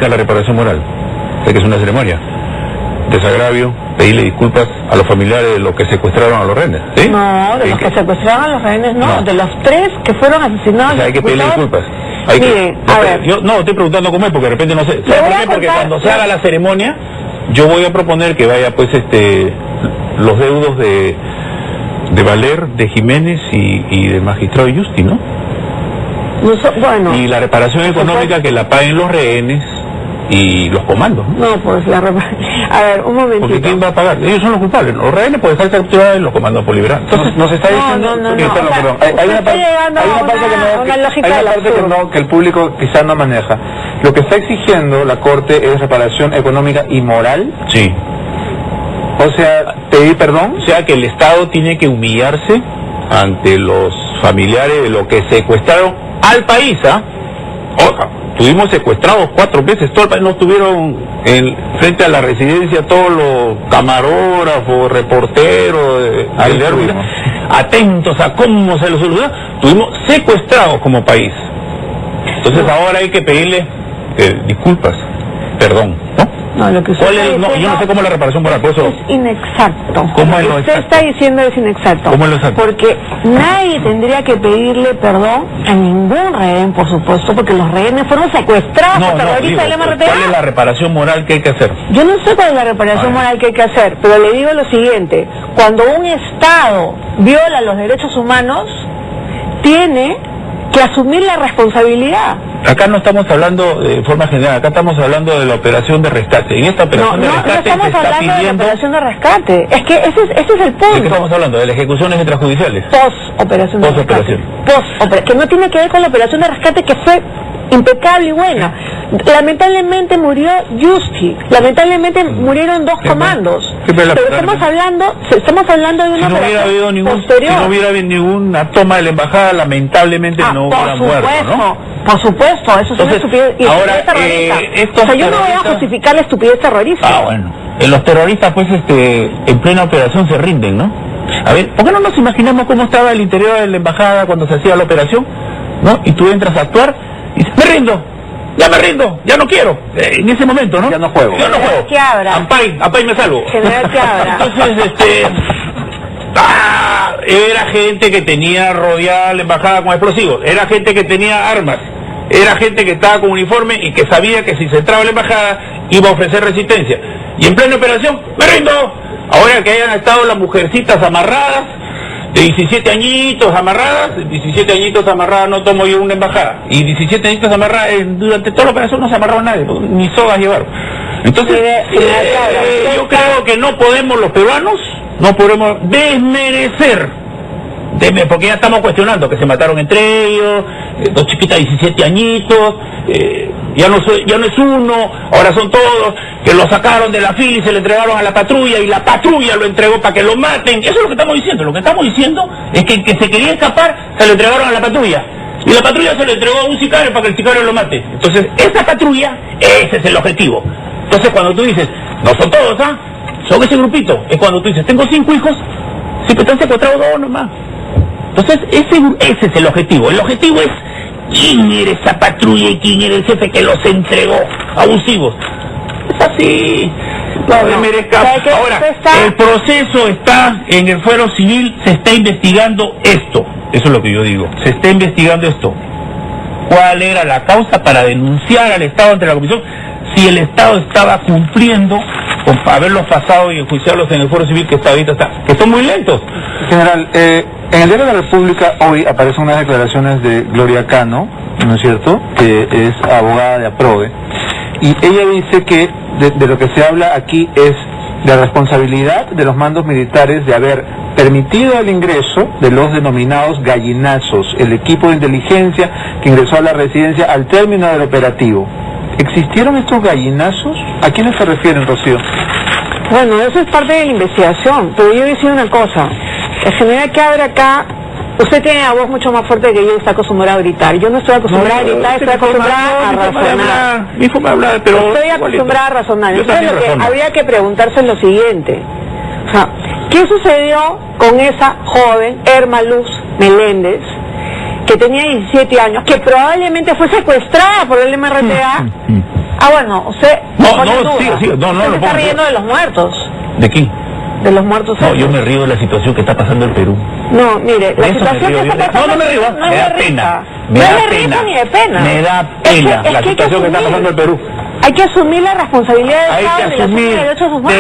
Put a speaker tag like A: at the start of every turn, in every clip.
A: implica la reparación moral? Sé que es una ceremonia. Desagravio, pedirle disculpas a los familiares de los que secuestraron a los rehenes, ¿sí?
B: No, de los que secuestraron a los rehenes, no, de los 3 que fueron asesinados.
A: O sea, hay que pedirle disculpas.
B: Miren, a ver.
A: Yo no, estoy preguntando cómo es, porque de repente no sé. ¿Sabe por qué? Porque cuando se haga la ceremonia, yo voy a proponer que vaya, pues, los deudos de Valer, de Jiménez y del magistrado Yusti, ¿no?
B: Bueno.
A: Y la reparación económica que la paguen los rehenes y los comandos, ¿no?
B: No, pues a ver, un momentito.
A: Porque ¿quién va a pagar? Ellos son los culpables. Los rehenes pueden estar capturados y los comandos por liberar. Entonces nos está diciendo...
B: Perdón. Hay una parte
C: que el público quizás no maneja. Lo que está exigiendo la Corte es reparación económica y moral.
A: Sí.
C: O sea, pedir perdón.
A: O sea que el Estado tiene que humillarse ante los familiares de los que secuestraron al país, ¿ah? Oja, tuvimos secuestrados 4 veces, todo el país, no estuvieron frente a la residencia todos los camarógrafos, reporteros, atentos a cómo se los solucionó. Tuvimos secuestrados como país. Entonces ahora hay que pedirle disculpas, perdón, ¿no?
B: No, lo que usted
A: yo no sé cómo es la reparación moral, por eso...
B: Es inexacto.
A: ¿Cómo es
B: lo
A: lo
B: usted
A: exacto?
B: está diciendo es inexacto.
A: ¿Cómo es lo exacto?
B: Porque nadie tendría que pedirle perdón a ningún rehén, por supuesto, porque los rehenes fueron secuestrados por terroristas del MRTA.
A: ¿Cuál es la reparación moral que hay que hacer?
B: Yo no sé cuál es la reparación moral que hay que hacer, pero le digo lo siguiente: cuando un Estado viola los derechos humanos, tiene que asumir la responsabilidad.
A: Acá no estamos hablando de forma general, acá estamos hablando de la operación de rescate. En esta operación de rescate
B: no estamos
A: se está
B: hablando
A: pidiendo...
B: de la operación de rescate. Es que ese es el punto.
A: ¿De qué estamos hablando? ¿De las ejecuciones extrajudiciales?
B: Post-operación de rescate.
A: Post-operación.
B: Que no tiene que ver con la operación de rescate, que fue impecable y buena. Lamentablemente murió Yusti, lamentablemente murieron 2 comandos. Pero estamos hablando de una operación posterior.
A: Si no hubiera habido ninguna toma de la embajada, lamentablemente no hubiera muerto, ¿no?
B: Por supuesto, eso es una estupidez. Y
A: ahora,
B: terrorista. O sea, yo no voy a justificar la estupidez terrorista.
A: Bueno. Los terroristas, pues, en plena operación se rinden, ¿no? A ver, ¿por qué no nos imaginamos cómo estaba el interior de la embajada cuando se hacía la operación? ¿No? Y tú entras a actuar y dices, me rindo, ya no quiero. En ese momento, ¿no?
C: Ya no juego.
B: ¿Qué habrá?
A: Ampay me salvo.
B: General, ¿qué habrá?
A: Entonces, era gente que tenía rodeada la embajada con explosivos, era gente que tenía armas, era gente que estaba con uniforme y que sabía que si se entraba a la embajada iba a ofrecer resistencia. Y en plena operación, ¡me rindo! Ahora que hayan estado las mujercitas amarradas, de 17 añitos amarradas, 17 añitos amarradas no tomo yo una embajada, y 17 añitos amarradas, durante toda la operación no se amarraba nadie, ni sogas llevaron. Entonces, yo creo que no podemos los peruanos, no podemos desmerecer, porque ya estamos cuestionando que se mataron entre ellos, 2 chiquitas de 17 añitos, ya no es uno, ahora son todos, que lo sacaron de la fila y se le entregaron a la patrulla y la patrulla lo entregó para que lo maten. Eso es lo que estamos diciendo. Lo que estamos diciendo es que el que se quería escapar se lo entregaron a la patrulla y la patrulla se lo entregó a un sicario para que el sicario lo mate. Entonces esa patrulla, ese es el objetivo. Entonces cuando tú dices, no son todos, son ese grupito, es cuando tú dices, tengo 5 hijos, si están secuestrados 2 nomás. Entonces ese es el objetivo. El objetivo es quién era esa patrulla y quién era el jefe que los entregó abusivos. Es así. Ahora, el proceso está en el fuero civil, se está investigando esto. Eso es lo que yo digo. Se está investigando esto. ¿Cuál era la causa para denunciar al Estado ante la Comisión? Si el Estado estaba cumpliendo con haberlos pasado y enjuiciarlos en el fuero civil que que son muy lentos.
C: General, en el Diario de la República hoy aparecen unas declaraciones de Gloria Cano, ¿no es cierto?, que es abogada de APRODE, y ella dice que de lo que se habla aquí es de responsabilidad de los mandos militares de haber permitido el ingreso de los denominados gallinazos, el equipo de inteligencia que ingresó a la residencia al término del operativo. ¿Existieron estos gallinazos? ¿A quiénes se refieren, Rocío?
B: Bueno, eso es parte de la investigación, pero yo voy a decir una cosa. El general que abre acá, usted tiene la voz mucho más fuerte que yo y está acostumbrado a gritar. Yo no estoy acostumbrada a gritar, estoy acostumbrada a razonar.
A: Mi forma de hablar, pero
B: estoy acostumbrada a razonar. Entonces lo que habría que preguntarse es lo siguiente. O sea, ¿qué sucedió con esa joven, Erma Luz Meléndez, que tenía 17 años, que probablemente fue secuestrada por el MRTA Ah, bueno, usted...
A: No,
B: usted se está riendo de los muertos.
A: ¿De quién?
B: De los muertos.
A: No, yo me río de la situación que está pasando en Perú.
B: No, mire, la situación que está pasando...
A: No me río, me da pena.
B: No es de risa ni de pena.
A: Me da pena la situación que está pasando en Perú.
B: Hay que asumir la responsabilidad del Estado
A: y los derechos
B: humanos.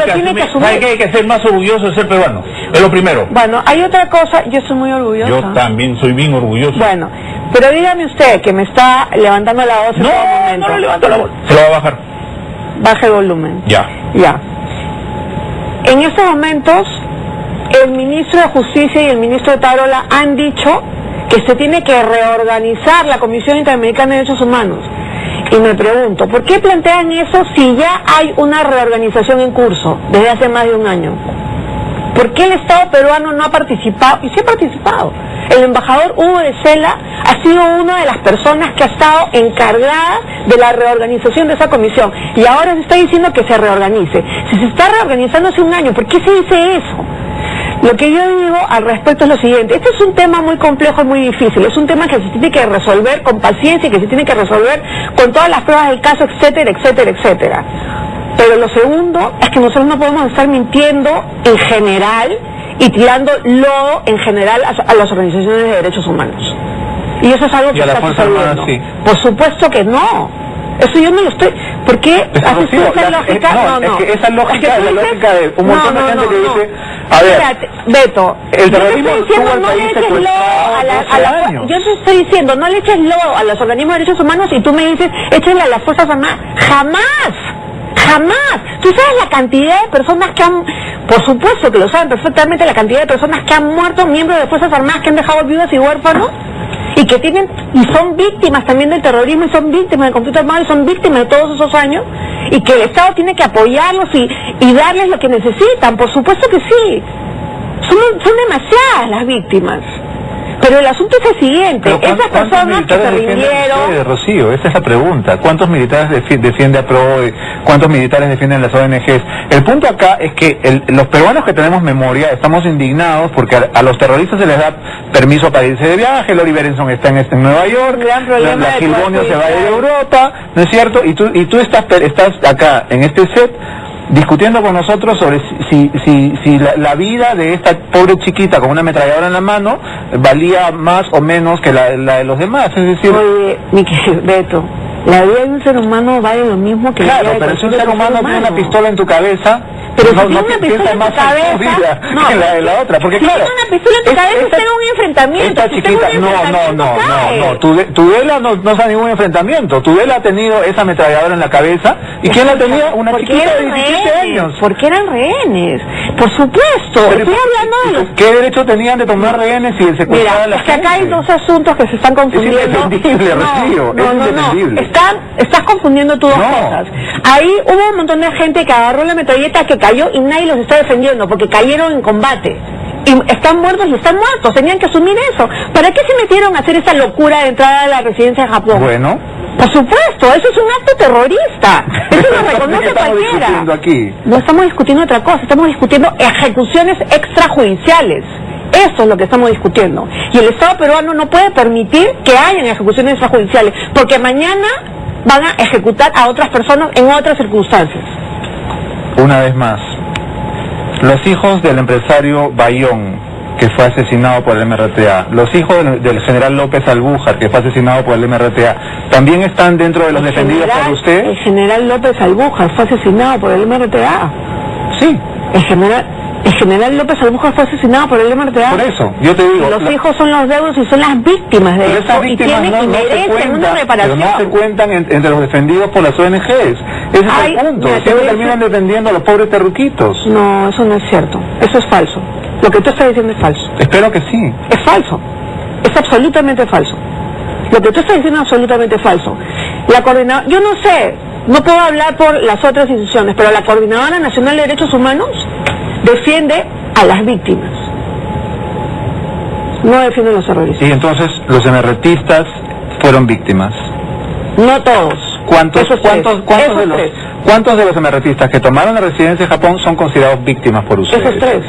A: Tenemos que asumir. Hay que ser más orgulloso de ser peruano. Es lo primero.
B: Bueno, hay otra cosa, yo soy muy orgullosa.
A: Yo también soy bien orgulloso.
B: Bueno, pero dígame usted que me está levantando la voz en todo momento.
A: No levanto la voz. Se lo va a bajar.
B: Baje el volumen.
A: Ya.
B: En estos momentos, el ministro de Justicia y el ministro de Tarola han dicho que se tiene que reorganizar la Comisión Interamericana de Derechos Humanos. Y me pregunto, ¿por qué plantean eso si ya hay una reorganización en curso desde hace más de un año? ¿Por qué el Estado peruano no ha participado? Y sí ha participado. El embajador Hugo de Sela ha sido una de las personas que ha estado encargada de la reorganización de esa comisión. Y ahora se está diciendo que se reorganice. Si se está reorganizando hace un año, ¿por qué se dice eso? Lo que yo digo al respecto es lo siguiente. Este es un tema muy complejo y muy difícil. Es un tema que se tiene que resolver con paciencia y que se tiene que resolver con todas las pruebas del caso, etcétera, etcétera, etcétera. Pero lo segundo es que nosotros no podemos estar mintiendo en general y tirando lodo en general a las organizaciones de derechos humanos. Y eso es algo que está sucediendo. Sí. Por supuesto que no. Eso yo no lo estoy... ¿Por qué haces esa lógica?
C: Es que esa lógica es la lógica de un montón de gente que dice... A ver,
B: espérate, Beto,
C: el terrorismo
B: tuvo el país secuestrado. Yo te estoy diciendo, no le eches lodo a los organismos de derechos humanos y tú me dices, échenle a las Fuerzas Armadas. ¡Jamás! ¡Jamás! ¿Tú sabes la cantidad de personas que han... Por supuesto que lo saben perfectamente, la cantidad de personas que han muerto, miembros de Fuerzas Armadas que han dejado viudas y huérfanos? Y que tienen, y son víctimas también del terrorismo, y son víctimas del conflicto armado, y son víctimas de todos esos años, y que el Estado tiene que apoyarlos y darles lo que necesitan. Por supuesto que sí. Son demasiadas las víctimas. Pero el asunto es el siguiente, esas personas que se rindieron...
C: Rocío, esa es la pregunta. ¿Cuántos militares defiende a PRODE? ¿Cuántos militares defienden las ONGs? El punto acá es que los peruanos que tenemos memoria estamos indignados porque a los terroristas se les da permiso para irse de viaje. Lori Berenson está en Nueva York, la Gilbonio se va de Europa, ¿no es cierto? Y tú estás acá en este set discutiendo con nosotros sobre si la vida de esta pobre chiquita con una ametralladora en la mano valía más o menos que la de los demás, es decir...
B: Oye, Beto, la vida de un ser humano vale lo mismo que la vida de
C: pero si un ser humano tiene una pistola en tu cabeza...
B: Pero si tiene una pistola en tu cabeza,
C: que la de la otra, porque
B: si
C: claro...
B: tiene una pistola en tu cabeza, está en un enfrentamiento.
C: Esta chiquita, no, Tudela no está en ningún enfrentamiento. Tudela ha tenido esa ametralladora en la cabeza, ¿y quién la tenía? Una chiquita de 17 años.
B: Porque eran rehenes, por supuesto. Estoy hablando de los...
C: ¿Qué derecho tenían de tomar rehenes si el secuestraba a la gente?
B: Mira, es que acá hay dos asuntos que se están confundiendo.
C: Es indefendible, Rocío, es indefendible.
B: Estás confundiendo tú dos cosas. Ahí hubo un montón de gente que agarró la metralleta, que cayó y nadie los está defendiendo porque cayeron en combate. Y están muertos, tenían que asumir eso. ¿Para qué se metieron a hacer esa locura de entrar a la residencia de Japón?
C: Bueno,
B: por supuesto, eso es un acto terrorista. Eso lo reconoce cualquiera.
C: Aquí?
B: No estamos discutiendo otra cosa, estamos discutiendo ejecuciones extrajudiciales. Eso es lo que estamos discutiendo. Y el Estado peruano no puede permitir que hayan ejecuciones extrajudiciales, porque mañana van a ejecutar a otras personas en otras circunstancias.
C: Una vez más, los hijos del empresario Bayón, que fue asesinado por el MRTA, los hijos del general López Albújar, que fue asesinado por el MRTA, ¿también están dentro de los defendidos por usted?
B: El general López Albújar fue asesinado por el MRTA.
C: Sí.
B: El general López Albújar fue asesinado por el MRTA.
C: Por eso, yo te digo...
B: Los hijos son los deudos y son las víctimas de eso, y merecen una reparación.
C: Pero no se cuentan entre los defendidos por las ONGs. Ese es el punto. Siempre terminan defendiendo a los pobres terruquitos.
B: No, eso no es cierto. Eso es falso. Lo que tú estás diciendo es falso.
C: Espero que sí.
B: Es falso. Es absolutamente falso. Lo que tú estás diciendo es absolutamente falso. La coordinadora... Yo no sé, no puedo hablar por las otras instituciones, pero la Coordinadora Nacional de Derechos Humanos defiende a las víctimas, no defiende a los terroristas.
C: Y entonces los MRTistas fueron víctimas.
B: No todos.
C: ¿Cuántos de los MRTistas que tomaron la residencia de Japón son considerados víctimas por ustedes?
B: Esos 3.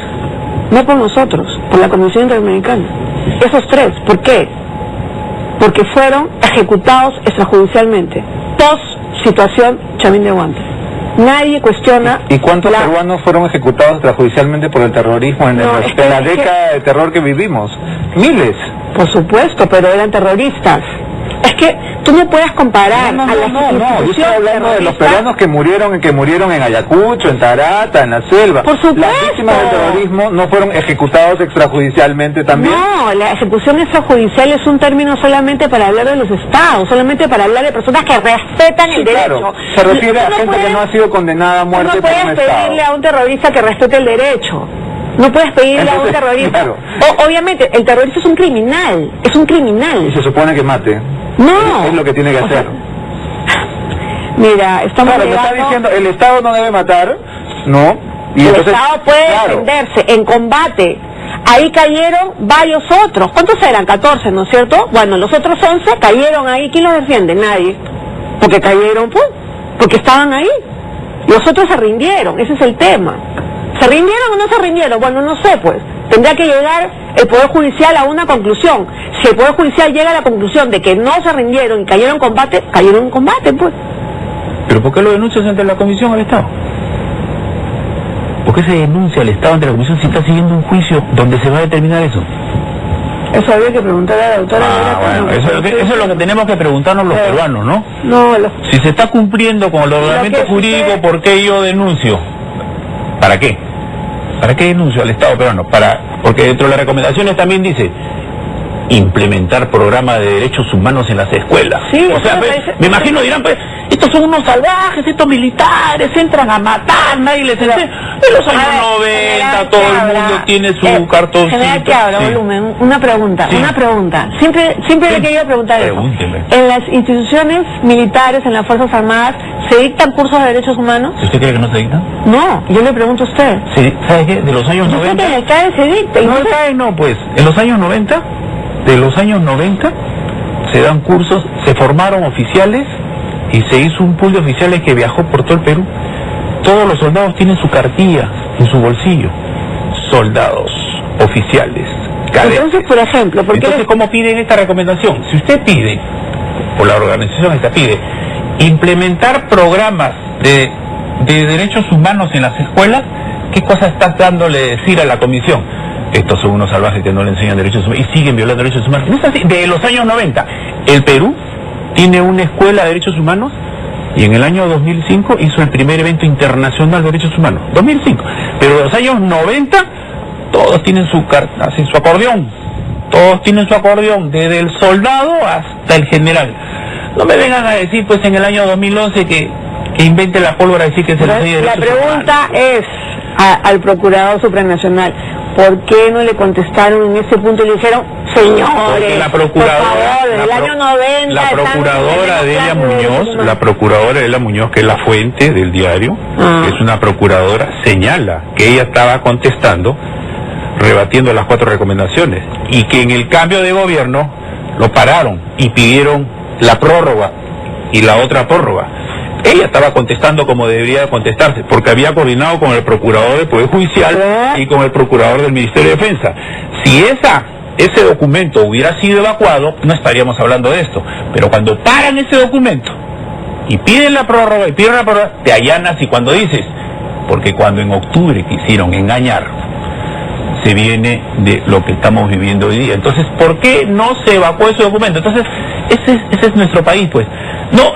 B: No por nosotros, por la Comisión Interamericana. Esos 3. ¿Por qué? Porque fueron ejecutados extrajudicialmente. 2 situación Chamín de Huanca. Nadie cuestiona...
C: ¿Y cuántos peruanos fueron ejecutados extrajudicialmente por el terrorismo en la década de terror que vivimos? Miles.
B: Por supuesto, pero eran terroristas. Es que tú no puedes comparar
C: no, yo estoy hablando de los peruanos que murieron en Ayacucho, en Tarata, en la selva.
B: Por supuesto.
C: Las víctimas del terrorismo no fueron ejecutados extrajudicialmente también.
B: No, la ejecución extrajudicial es un término solamente para hablar de los estados, solamente para hablar de personas que respetan el derecho.
C: Claro, se refiere a gente que no ha sido condenada a muerte por un estado.
B: No puedes pedirle a un terrorista que respete el derecho. No puedes pedirle a un terrorista.
C: Claro.
B: Obviamente, el terrorista es un criminal.
C: Y se supone que mate.
B: No.
C: Es lo que tiene que hacer.
B: Mira, estamos
C: me está diciendo, el Estado no debe matar, ¿no? Y
B: el
C: entonces,
B: Estado puede defenderse en combate. Ahí cayeron varios otros. ¿Cuántos eran? 14, ¿no es cierto? Bueno, los otros 11 cayeron ahí. ¿Quién los defiende? Nadie. Porque cayeron, pues, porque estaban ahí. Los otros se rindieron, ese es el tema. ¿Se rindieron o no se rindieron? Bueno, no sé, pues. Tendrá que llegar el Poder Judicial a una conclusión. Si el Poder Judicial llega a la conclusión de que no se rindieron y cayeron en combate, pues.
A: ¿Pero por qué lo denuncias ante la Comisión al Estado? ¿Por qué se denuncia al Estado ante la Comisión si está siguiendo un juicio donde se va a determinar eso?
B: Eso habría que preguntar a la doctora.
A: Bueno, eso es lo que tenemos que preguntarnos los peruanos, ¿no? Si se está cumpliendo con el ordenamiento jurídico, ¿por qué yo denuncio? ¿Para qué? ¿Para qué denuncio al Estado peruano? Porque dentro de las recomendaciones también dice implementar programas de derechos humanos en las escuelas.
B: Sí,
A: o sea, me imagino dirán, pues, estos son unos salvajes, estos militares entran a matar, nadie les enseña. En los años 90 todo el mundo tiene su cartoncito.
B: General que habla, volumen, una pregunta. Siempre le he querido preguntar eso. En las instituciones militares, en las Fuerzas Armadas, ¿se dictan cursos de derechos humanos?
A: ¿Usted cree que no se dictan?
B: No, yo le pregunto a usted.
A: Sí, ¿sabe qué? De los años 90...
B: Yo sé que en el CAE se dicta.
A: No, pues, en los años 90, se dan cursos, se formaron oficiales y se hizo un pool de oficiales que viajó por todo el Perú. Todos los soldados tienen su cartilla en su bolsillo. Soldados, oficiales, cadetes.
B: Entonces, por ejemplo,
A: ¿cómo piden esta recomendación? Si usted pide, o la organización esta pide, implementar programas de derechos humanos en las escuelas, ¿qué cosa estás dándole decir a la comisión? Estos son unos salvajes que no le enseñan derechos humanos y siguen violando derechos humanos. No es así. De los años 90, el Perú tiene una escuela de derechos humanos y en el año 2005 hizo el primer evento internacional de derechos humanos. 2005. Pero de los años 90, todos tienen su acordeón. Todos tienen su acordeón, desde el soldado hasta el general. No me vengan a decir, pues, en el año 2011 que invente la pólvora y decir que se les enseña derechos humanos.
B: La pregunta es al Procurador Supranacional. ¿Por qué no le contestaron en ese punto y le dijeron, señores,
A: porque la procuradora,
B: por favor, desde el año 90...
A: La procuradora Delia Muñoz, que es la fuente del diario, que es una procuradora, señala que ella estaba contestando, rebatiendo las 4 recomendaciones, y que en el cambio de gobierno lo pararon y pidieron la prórroga y la otra prórroga. Ella estaba contestando como debería contestarse, porque había coordinado con el procurador del Poder Judicial y con el procurador del Ministerio de Defensa. Si ese documento hubiera sido evacuado, no estaríamos hablando de esto. Pero cuando paran ese documento y piden la prórroga, te allanas y cuando dices, porque cuando en octubre quisieron engañar, se viene de lo que estamos viviendo hoy día. Entonces, ¿por qué no se evacuó ese documento? Entonces, ese es nuestro país, pues. No,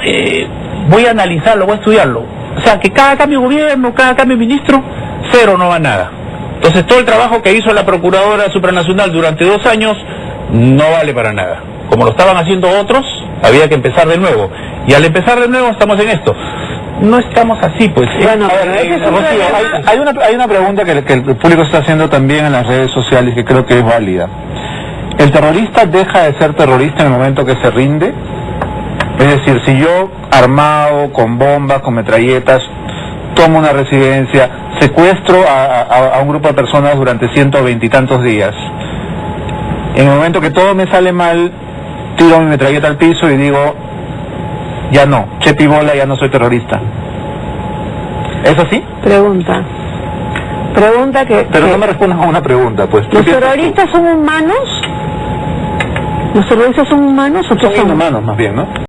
A: voy a analizarlo, voy a estudiarlo. O sea, que cada cambio de gobierno, cada cambio de ministro, cero, no va nada. Entonces, todo el trabajo que hizo la Procuradora Supranacional durante 2 años no vale para nada. Como lo estaban haciendo otros, había que empezar de nuevo. Y al empezar de nuevo estamos en esto. No estamos así, pues.
B: Bueno,
C: Rocío, hay una pregunta que el público está haciendo también en las redes sociales que creo que es válida. ¿El terrorista deja de ser terrorista en el momento que se rinde? Es decir, si yo, armado, con bombas, con metralletas, tomo una residencia, secuestro a un grupo de personas durante 120 y tantos días, en el momento que todo me sale mal, tiro mi metralleta al piso y digo, ya no, chepibola, ya no soy terrorista. ¿Es así?
B: Pregunta que...
C: Pero no me respondas a una pregunta, pues.
B: ¿Los terroristas son humanos? ¿Los terroristas son humanos o
C: son inhumanos, más bien, ¿no?